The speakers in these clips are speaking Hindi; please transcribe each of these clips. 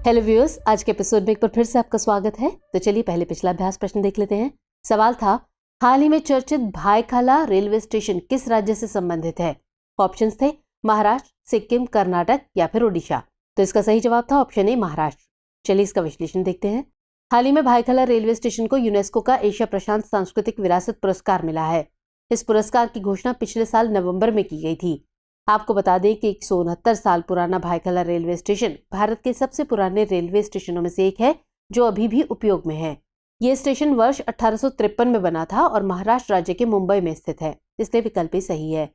हेलो व्यूअर्स, आज के एपिसोड में एक बार फिर से आपका स्वागत है। तो चलिए पहले पिछला अभ्यास प्रश्न देख लेते हैं। सवाल था, हाल ही में चर्चित भायखला रेलवे स्टेशन किस राज्य से संबंधित है? ऑप्शंस थे महाराष्ट्र, सिक्किम, कर्नाटक या फिर ओडिशा। तो इसका सही जवाब था ऑप्शन ए, महाराष्ट्र। चलिए इसका विश्लेषण देखते हैं। हाल ही में भायखला रेलवे स्टेशन को यूनेस्को का एशिया प्रशांत सांस्कृतिक विरासत पुरस्कार मिला है। इस पुरस्कार की घोषणा पिछले साल नवंबर में की गई थी। आपको बता दें कि 169 साल पुराना भायखला रेलवे स्टेशन भारत के सबसे पुराने रेलवे स्टेशनों में से एक है, जो अभी भी उपयोग में है। ये स्टेशन वर्ष 1853 में बना था और महाराष्ट्र राज्य के मुंबई में स्थित है, इसलिए विकल्प सही है।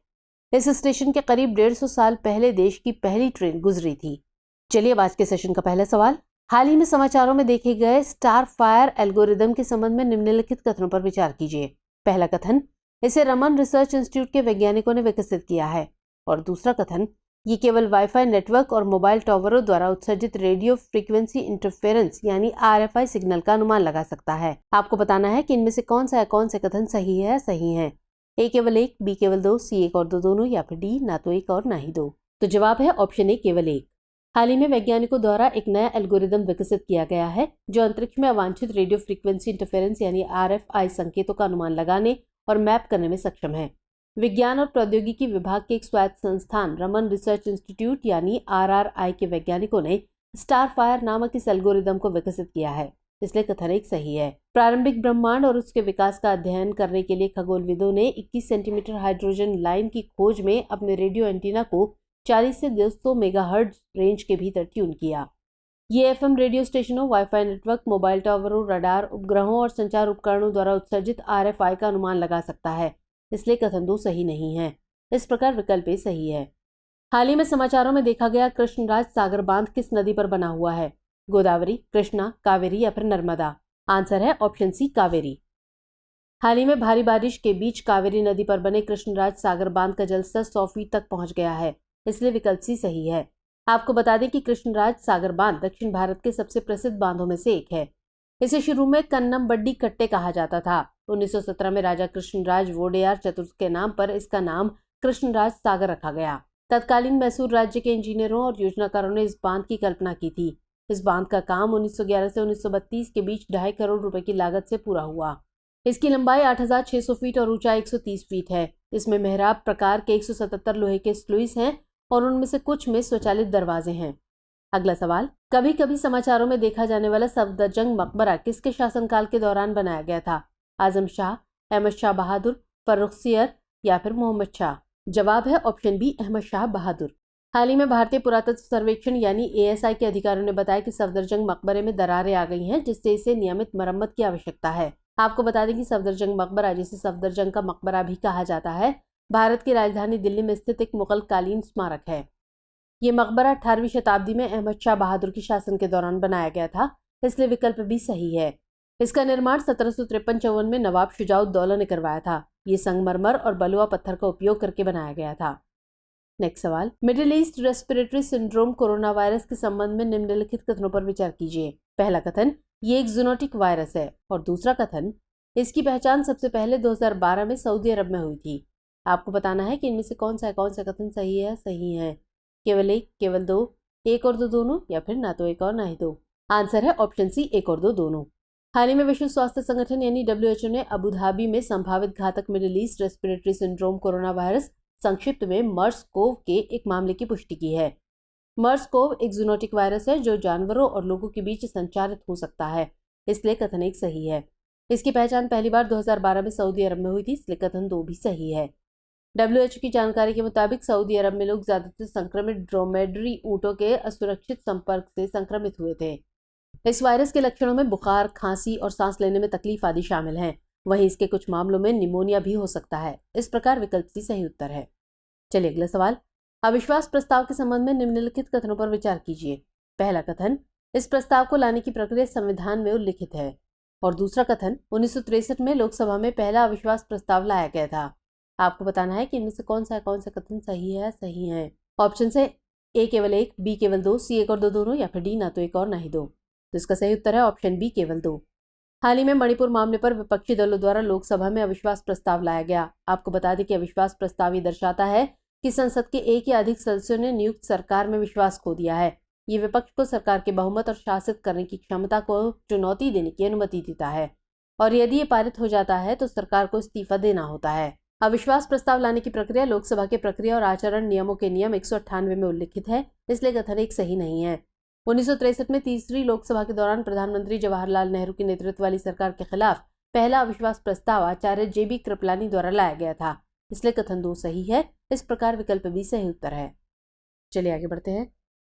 इस स्टेशन के करीब 150 साल पहले देश की पहली ट्रेन गुजरी थी। चलिए अब आज के सेशन का पहला सवाल। हाल ही में समाचारों में देखे गए स्टार फायर एल्गोरिदम के संबंध में निम्नलिखित कथनों पर विचार कीजिए। पहला कथन, इसे रमन रिसर्च इंस्टीट्यूट के वैज्ञानिकों ने विकसित किया है। और दूसरा कथन, ये केवल वाईफाई नेटवर्क और मोबाइल टावरों द्वारा उत्सर्जित रेडियो फ्रीक्वेंसी इंटरफेरेंस यानी RFI सिग्नल का अनुमान लगा सकता है। आपको बताना है कि इनमें से कौन से कथन सही है या सही है। ए केवल एक, बी केवल दो, सी एक और दो दोनों, या फिर डी ना तो एक और ना ही दो। तो जवाब है ऑप्शन ए, केवल एक। हाल ही में वैज्ञानिकों द्वारा एक नया एल्गोरिदम विकसित किया गया है, जो अंतरिक्ष में अवांछित रेडियो फ्रीक्वेंसी इंटरफेरेंस यानी RFI संकेतों का अनुमान लगाने और मैप करने में सक्षम है। विज्ञान और प्रौद्योगिकी विभाग के एक स्वायत्त संस्थान रमन रिसर्च इंस्टीट्यूट यानी RRI के वैज्ञानिकों ने स्टार फायर नामक इस एल्गोरिदम को विकसित किया है, इसलिए कथन एक सही है। प्रारंभिक ब्रह्मांड और उसके विकास का अध्ययन करने के लिए खगोलविदों ने 21 सेंटीमीटर हाइड्रोजन लाइन की खोज में अपने रेडियो एंटीना को 40 से 200 मेगाहर्ट्ज रेंज के भीतर ट्यून किया। ये FM रेडियो स्टेशनों, वाईफाई नेटवर्क, मोबाइल टावरों, रडार उपग्रहों और संचार उपकरणों द्वारा उत्सर्जित RFI का अनुमान लगा सकता है, इसलिए कथन 2 सही नहीं है। इस प्रकार विकल्प ए सही है। हाल ही में समाचारों में देखा गया कृष्णराज सागर बांध किस नदी पर बना हुआ है? गोदावरी, कृष्णा, कावेरी या फिर नर्मदा। आंसर है ऑप्शन सी, कावेरी। हाल ही में भारी बारिश के बीच कावेरी नदी पर बने कृष्णराज सागर बांध का जलस्तर 100 फीट तक पहुंच गया है, इसलिए विकल्प सी सही है। आपको बता दें कि कृष्णराज सागर बांध दक्षिण भारत के सबसे प्रसिद्ध बांधों में से एक है। इसे शुरू में कन्नमबड्डी कट्टे कहा जाता था। 1917 में राजा कृष्णराज वोडेयार चतुर्थ के नाम पर इसका नाम कृष्णराज सागर रखा गया। तत्कालीन मैसूर राज्य के इंजीनियरों और योजनाकारों ने इस बांध की कल्पना की थी। इस बांध का काम 1911 से 1932 के बीच 2.5 करोड़ रुपए की लागत से पूरा हुआ। इसकी लंबाई 8,600 फीट और ऊंचाई 130 फीट है। इसमें मेहराब प्रकार के 177 लोहे के स्लुइस हैं और उनमें से कुछ में स्वचालित दरवाजे हैं। अगला सवाल, कभी कभी समाचारों में देखा जाने वाला सफदरजंग मकबरा किसके शासनकाल के दौरान बनाया गया था? आजम शाह, अहमद शाह बहादुर, फर्रुखसियर या फिर मोहम्मद शाह। जवाब है ऑप्शन बी, अहमद शाह बहादुर। हाल ही में भारतीय पुरातत्व सर्वेक्षण यानी ASI के अधिकारियों ने बताया कि सफदरजंग मकबरे में दरारें आ गई हैं, जिससे इसे नियमित मरम्मत की आवश्यकता है। आपको बता दें कि सफदरजंग मकबरा, जिसे सफदरजंग का मकबरा भी कहा जाता है, भारत की राजधानी दिल्ली में स्थित एक मुगल कालीन स्मारक है। ये मकबरा 18वीं शताब्दी में अहमद शाह बहादुर के शासन के दौरान बनाया गया था, इसलिए विकल्प भी सही है। इसका निर्माण 1753-54 में नवाब शुजाउद्दौला ने करवाया था। ये संगमरमर और बलुआ पत्थर का उपयोग करके बनाया गया था। नेक्स्ट सवाल, middle east respiratory syndrome corona virus के संबंध में निम्नलिखित कथनों पर विचार कीजिए। पहला कथन, ये एक जूनोटिक वायरस है। और दूसरा कथन, इसकी पहचान सबसे पहले 2012 में सऊदी अरब में हुई थी। आपको बताना है कि इनमें से कौन सा कथन सही है, सही है। केवल एक, केवल दो, एक और दो दोनों, या फिर ना तो एक और ना ही दो। आंसर है ऑप्शन सी, एक और दो दोनों। हाल ही में विश्व स्वास्थ्य संगठन यानी WHO ने अबू धाबी में संभावित घातक middle east respiratory syndrome corona virus, संक्षिप्त में मर्स कोव के एक मामले की पुष्टि की है। मर्स कोव एक जूनोटिक वायरस है जो जानवरों और लोगों के बीच संचारित हो सकता है, इसलिए कथन एक सही है। इसकी पहचान पहली बार 2012 में सऊदी अरब में हुई थी, इसलिए कथन 2 भी सही है। WHO की जानकारी के मुताबिक सऊदी अरब में लोग ज्यादातर संक्रमित ड्रोमेडरी ऊंटों के असुरक्षित संपर्क से संक्रमित हुए थे। इस वायरस के लक्षणों में बुखार, खांसी और सांस लेने में तकलीफ आदि शामिल हैं। वहीं इसके कुछ मामलों में निमोनिया भी हो सकता है। इस प्रकार विकल्प सी सही उत्तर है। चलिए अगला सवाल, अविश्वास प्रस्ताव के संबंध में निम्नलिखित कथनों पर विचार कीजिए। पहला कथन, इस प्रस्ताव को लाने की प्रक्रिया संविधान में उल्लिखित है। और दूसरा कथन, 1963 में लोकसभा में पहला अविश्वास प्रस्ताव लाया गया था। आपको बताना है कि इनमें से कौन सा कथन सही है, सही है। ऑप्शन है ए केवल एक, बी केवल दो, सी एक और दो दोनों, या फिर डी ना तो एक और ना ही दो। तो इसका सही उत्तर है ऑप्शन बी, केवल दो। हाल ही में मणिपुर मामले पर विपक्षी दलों द्वारा लोकसभा में अविश्वास प्रस्ताव लाया गया। आपको बता दें कि अविश्वास प्रस्ताव ये दर्शाता है कि संसद के एक या अधिक सदस्यों ने नियुक्त सरकार में विश्वास खो दिया है। ये विपक्ष को सरकार के बहुमत और शासित करने की क्षमता को चुनौती देने की अनुमति देता है और यदि ये पारित हो जाता है तो सरकार को इस्तीफा देना होता है। अविश्वास प्रस्ताव लाने की प्रक्रिया लोकसभा के प्रक्रिया और आचरण नियमों के नियम 198 में उल्लिखित है, इसलिए कथन एक सही नहीं है। 1963 में तीसरी लोकसभा के दौरान प्रधानमंत्री जवाहरलाल नेहरू की नेतृत्व वाली सरकार के खिलाफ पहला अविश्वास प्रस्ताव आचार्य JB कृपलानी द्वारा लाया गया था, इसलिए कथन 2 सही है। इस प्रकार विकल्प B सही उत्तर है। चलिए आगे बढ़ते हैं।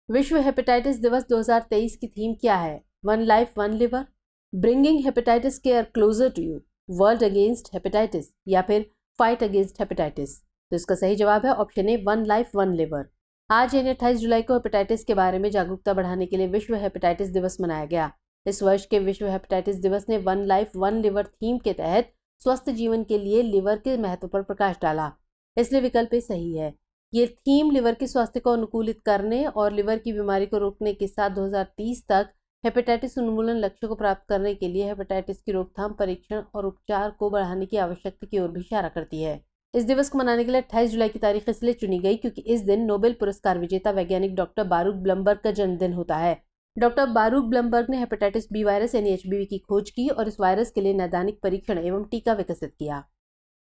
विश्व हेपेटाइटिस दिवस 2023 की थीम क्या है? One life one liver, bringing hepatitis care closer to you, world against hepatitis या फिर फाइट अगेंस्ट हेपेटाइटिस। तो इसका सही जवाब है option A, one life one liver. आज यानी 28 जुलाई को हेपेटाइटिस के बारे में जागरूकता बढ़ाने के लिए विश्व हेपेटाइटिस दिवस मनाया गया। इस वर्ष के विश्व हेपेटाइटिस दिवस ने one life one liver theme के तहत स्वस्थ जीवन के लिए लिवर के महत्व पर प्रकाश डाला, इसलिए विकल्प ए सही है। ये थीम लिवर के स्वास्थ्य को अनुकूलित करने और लिवर की बीमारी को रोकने के साथ 2030 तक हेपेटाइटिस उन्मूलन लक्ष्य को प्राप्त करने के लिए हेपेटाइटिस की रोकथाम, परीक्षण और उपचार को बढ़ाने की आवश्यकता की ओर भी इशारा करती है। इस दिवस को मनाने के लिए 28 जुलाई की तारीख इसलिए चुनी गई क्योंकि इस दिन नोबेल पुरस्कार विजेता वैज्ञानिक डॉक्टर बारूक ब्लमबर्ग का जन्मदिन होता है। डॉक्टर बारूक ब्लमबर्ग ने हेपेटाइटिस बी वायरस यानी HBV की खोज की और इस वायरस के लिए नैदानिक परीक्षण एवं टीका विकसित किया।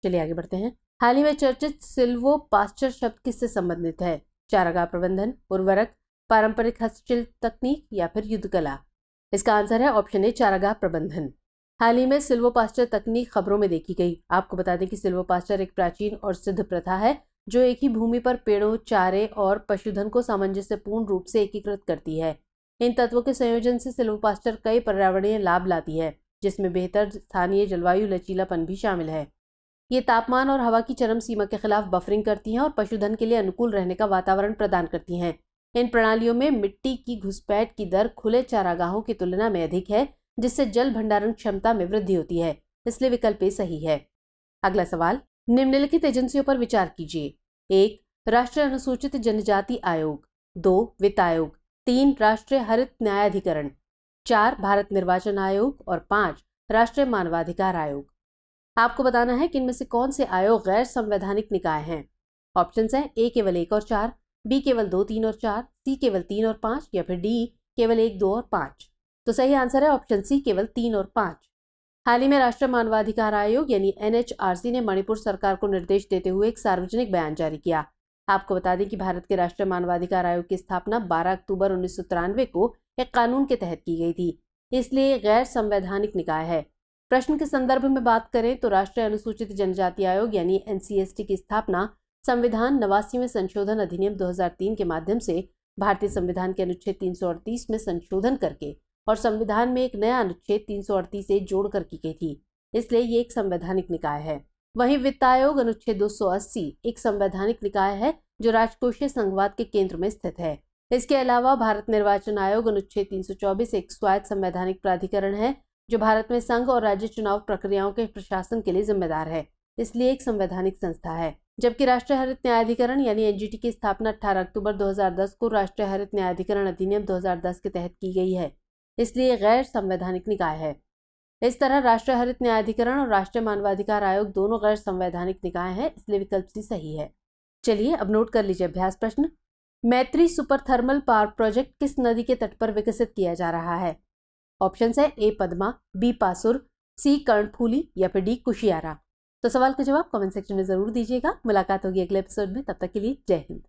चलिए आगे बढ़ते हैं। हाल ही में चर्चित सिल्वो पास्चर शब्द किससे संबंधित है? चारागाह प्रबंधन, उर्वरक, पारंपरिक हस्तशिल्प तकनीक या फिर युद्ध कला। इसका आंसर है ऑप्शन ए, चारागाह प्रबंधन। हाल ही में सिल्वो पास्चर तकनीक खबरों में देखी गई। आपको बता दें कि सिल्वो पास्चर एक प्राचीन और सिद्ध प्रथा है जो एक ही भूमि पर पेड़ों, चारे और पशुधन को सामंजस्यपूर्ण रूप से एकीकृत करती है। इन तत्वों के संयोजन से सिल्वो पास्चर कई पर्यावरणीय लाभ लाती है, जिसमें बेहतर स्थानीय जलवायु लचीलापन भी शामिल है। ये तापमान और हवा की चरम सीमा के खिलाफ बफरिंग करती हैं और पशुधन के लिए अनुकूल रहने का वातावरण प्रदान करती हैं। इन प्रणालियों में मिट्टी की घुसपैठ की दर खुले चारागाहों की तुलना में अधिक है, जिससे जल भंडारण क्षमता में वृद्धि होती है, इसलिए विकल्प ए सही है। अगला सवाल, निम्नलिखित एजेंसियों पर विचार कीजिए। 1. राष्ट्रीय अनुसूचित जनजाति आयोग, 2. वित्त आयोग, 3. राष्ट्रीय हरित न्यायाधिकरण, 4. भारत निर्वाचन आयोग और 5. राष्ट्रीय मानवाधिकार आयोग। आपको बताना है कि इनमें से कौन से आयोग गैर संवैधानिक निकाय हैं। ऑप्शंस हैं ए केवल 1 और 4, बी केवल 2, 3 और 4, सी केवल 3 और 5 या फिर डी केवल 1, 2 और 5। तो सही आंसर है ऑप्शन सी, केवल 3 और 5। हाल ही में राष्ट्रीय मानवाधिकार आयोग यानी NHRC ने मणिपुर सरकार को निर्देश देते हुए एक सार्वजनिक बयान जारी किया। आपको बता दें कि भारत के राष्ट्रीय मानवाधिकार आयोग की स्थापना 12 अक्टूबर 1993 को एक कानून के तहत की गई थी, इसलिए गैर संवैधानिक निकाय है। प्रश्न के संदर्भ में बात करें तो राष्ट्रीय अनुसूचित जनजाति आयोग यानी NCST की स्थापना संविधान 89वें संशोधन अधिनियम 2003 के माध्यम से भारतीय संविधान के अनुच्छेद 338 में संशोधन करके और संविधान में एक नया अनुच्छेद 338 जोड़कर की गई थी, इसलिए ये एक संवैधानिक निकाय है। वहीं वित्त आयोग अनुच्छेद 280 एक संवैधानिक निकाय है जो राजकोषीय संघवाद के केंद्र में स्थित है। इसके अलावा भारत निर्वाचन आयोग अनुच्छेद 324 एक स्वायत्त संवैधानिक प्राधिकरण है जो भारत में संघ और राज्य चुनाव प्रक्रियाओं के प्रशासन के लिए जिम्मेदार है, इसलिए एक संवैधानिक संस्था है। जबकि राष्ट्रीय हरित न्यायाधिकरण यानी NGT की स्थापना 18 अक्टूबर 2010 को राष्ट्रीय हरित न्यायाधिकरण अधिनियम 2010 के तहत की गई है, इसलिए गैर संवैधानिक निकाय है। इस तरह राष्ट्रीय हरित न्यायाधिकरण और राष्ट्रीय मानवाधिकार आयोग दोनों गैर संवैधानिक निकाय हैं, इसलिए विकल्प सी सही है। चलिए अब नोट कर लीजिए अभ्यास प्रश्न। मैत्री सुपर थर्मल पावर प्रोजेक्ट किस नदी के तट पर विकसित किया जा रहा है? ऑप्शन है ए पद्मा, बी पासुर, सी कर्णफूली या फिर डी कुशियारा। तो सवाल का जवाब कमेंट सेक्शन में जरूर दीजिएगा। मुलाकात होगी अगले एपिसोड में, तब तक के लिए जय हिंद।